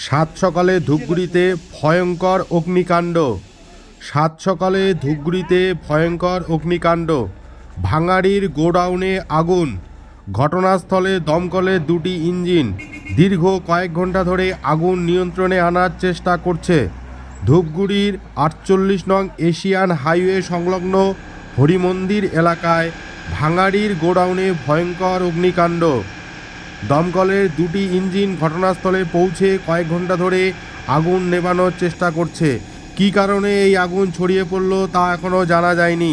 সাত সকালে ধূপগুড়িতে ভয়ঙ্কর অগ্নিকাণ্ড। সাত সকালে ধূপগুড়িতে ভয়ঙ্কর অগ্নিকাণ্ড। ভাঙাড়ির গোডাউনে আগুন। ঘটনাস্থলে দমকলের দুটি ইঞ্জিন দীর্ঘ কয়েক ঘন্টা ধরে আগুন নিয়ন্ত্রণে আনার চেষ্টা করছে। ধূপগুড়ির 48 নং এশিয়ান হাইওয়ে সংলগ্ন হরিমন্দির এলাকায় ভাঙাড়ির গোডাউনে ভয়ঙ্কর অগ্নিকাণ্ড। দমকলের দুটি ইঞ্জিন ঘটনাস্থলে পৌঁছে কয়েক ঘন্টা ধরে আগুন নেভানোর চেষ্টা করছে। কী কারণে এই আগুন ছড়িয়ে পড়ল তা এখনও জানা যায়নি।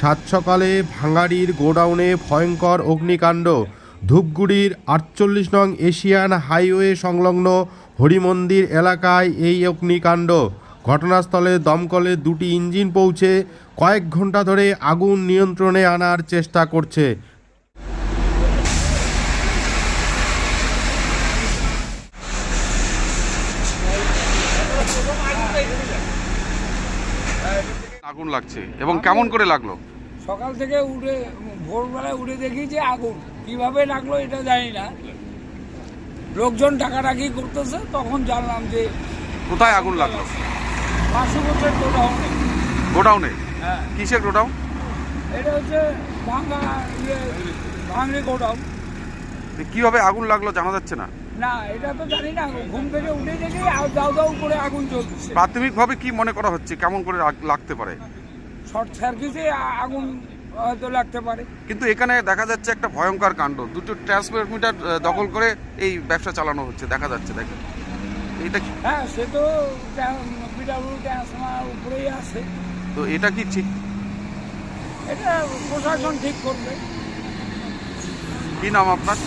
সাত সকালে ভাঙাড়ির গোডাউনে ভয়ঙ্কর অগ্নিকাণ্ড। ধূপগুড়ির 48 নং এশিয়ান হাইওয়ে সংলগ্ন হরিমন্দির এলাকায় এই অগ্নিকাণ্ড। ঘটনাস্থলে দমকলের দুটি ইঞ্জিন পৌঁছে কয়েক ঘন্টা ধরে আগুন নিয়ন্ত্রণে আনার চেষ্টা করছে। আগুন লাগছে এবং কেমন করে লাগলো? সকাল থেকে উঠে ভোরবেলায় উঠে দেখি যে আগুন কিভাবে লাগলো এটা জানি না। লোকজন ডাকাডাকি করতেছে, তখন জানলাম যে কোথায় আগুন লাগলো? 500 বছর গোডাউনে। গোডাউনে? হ্যাঁ, কিসের গোডাউন? এটা হচ্ছে ভাঙড়ি গোডাউন। কিভাবে আগুন লাগলো জানা যাচ্ছে না। না, এটা তো জানি না। ঘুম থেকে উঠে দেখি দাউ দাউ করে আগুন জ্বলছে। প্রাথমিকভাবে কি মনে করা হচ্ছে কেমন করে লাগতে পারে? শর্ট সার্কিটে আগুন হয়তো লাগতে পারে। কিন্তু এখানে দেখা যাচ্ছে একটা ভয়ঙ্কর কাণ্ড, দুটো ট্রান্সমিটার দখল করে এই ব্যবসা চালানো হচ্ছে দেখা যাচ্ছে। দেখেন এটা কি? হ্যাঁ, সে তো পিডাব্লিউ ট্রান্সফার উপরেই আছে। তো এটা কি ঠিক? এটা প্রশাসন ঠিক করবে। কি নাম আপনার?